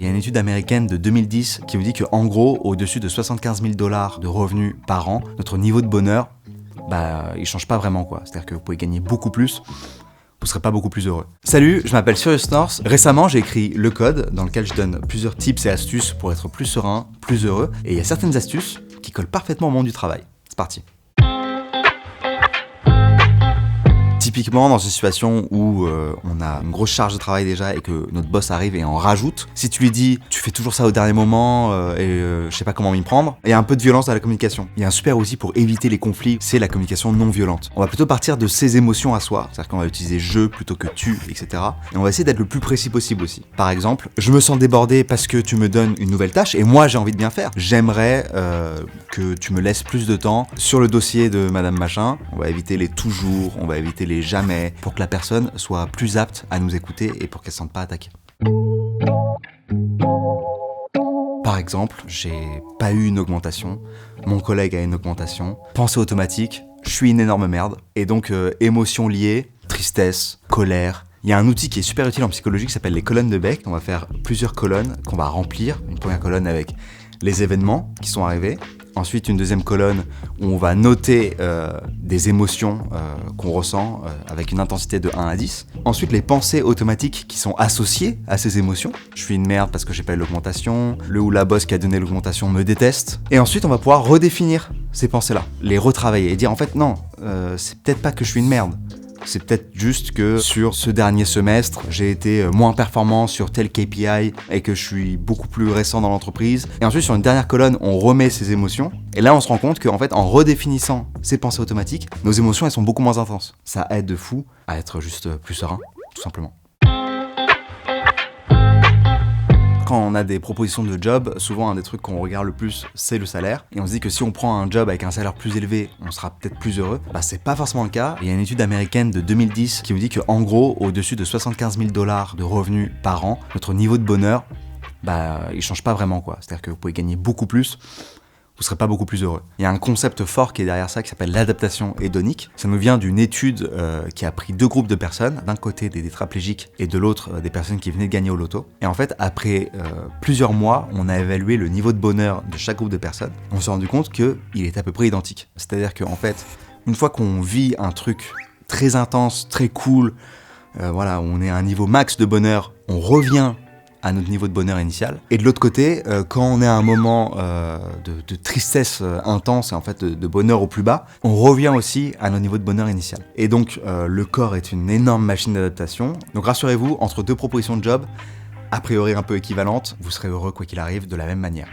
Il y a une étude américaine de 2010 qui vous dit qu'en gros, au-dessus de 75 000 $ de revenus par an, notre niveau de bonheur, il change pas vraiment quoi. C'est-à-dire que vous pouvez gagner beaucoup plus, vous serez pas beaucoup plus heureux. Salut, je m'appelle Sirius North. Récemment, j'ai écrit Le Code, dans lequel je donne plusieurs tips et astuces pour être plus serein, plus heureux. Et il y a certaines astuces qui collent parfaitement au monde du travail. C'est parti. Typiquement, dans une situation où on a une grosse charge de travail déjà et que notre boss arrive et en rajoute, si tu lui dis « tu fais toujours ça au dernier moment je sais pas comment m'y prendre », il y a un peu de violence dans la communication. Il y a un super outil pour éviter les conflits, c'est la communication non violente. On va plutôt partir de ses émotions à soi, c'est-à-dire qu'on va utiliser « je » plutôt que « tu », etc. Et on va essayer d'être le plus précis possible aussi. Par exemple, je me sens débordé parce que tu me donnes une nouvelle tâche et moi j'ai envie de bien faire. J'aimerais que tu me laisses plus de temps sur le dossier de Madame Machin. On va éviter les toujours, on va éviter les jamais, pour que la personne soit plus apte à nous écouter et pour qu'elle ne se sente pas attaquée. Par exemple, j'ai pas eu une augmentation, mon collègue a une augmentation, pensée automatique, je suis une énorme merde, et donc émotions liées, tristesse, colère. Il y a un outil qui est super utile en psychologie qui s'appelle les colonnes de Beck. On va faire plusieurs colonnes qu'on va remplir. Une première colonne avec les événements qui sont arrivés. Ensuite, une deuxième colonne où on va noter des émotions qu'on ressent avec une intensité de 1 à 10. Ensuite, les pensées automatiques qui sont associées à ces émotions. Je suis une merde parce que j'ai pas eu l'augmentation. Le ou la boss qui a donné l'augmentation me déteste. Et ensuite, on va pouvoir redéfinir ces pensées-là, les retravailler et dire en fait non, c'est peut-être pas que je suis une merde. C'est peut-être juste que sur ce dernier semestre, j'ai été moins performant sur tel KPI et que je suis beaucoup plus récent dans l'entreprise. Et ensuite, sur une dernière colonne, on remet ces émotions. Et là, on se rend compte qu'en fait, en redéfinissant ces pensées automatiques, nos émotions, elles sont beaucoup moins intenses. Ça aide de fou à être juste plus serein, tout simplement. Quand on a des propositions de job, souvent un des trucs qu'on regarde le plus, c'est le salaire. Et on se dit que si on prend un job avec un salaire plus élevé, on sera peut-être plus heureux. C'est pas forcément le cas. Il y a une étude américaine de 2010 qui vous dit qu'en gros, au-dessus de 75 000 $ de revenus par an, notre niveau de bonheur, il change pas vraiment quoi. C'est-à-dire que vous pouvez gagner beaucoup plus, vous serez pas beaucoup plus heureux. Il y a un concept fort qui est derrière ça qui s'appelle l'adaptation hédonique. Ça nous vient d'une étude qui a pris deux groupes de personnes, d'un côté des tétraplégiques et de l'autre des personnes qui venaient de gagner au loto. Et en fait, après plusieurs mois, on a évalué le niveau de bonheur de chaque groupe de personnes. On s'est rendu compte qu'il est à peu près identique. C'est-à-dire qu'en fait, une fois qu'on vit un truc très intense, très cool, on est à un niveau max de bonheur, on revient à notre niveau de bonheur initial. Et de l'autre côté, quand on est à un moment de tristesse intense et en fait de bonheur au plus bas, on revient aussi à notre niveau de bonheur initial. Et donc le corps est une énorme machine d'adaptation. Donc rassurez-vous, entre deux propositions de job, a priori un peu équivalentes, vous serez heureux quoi qu'il arrive de la même manière.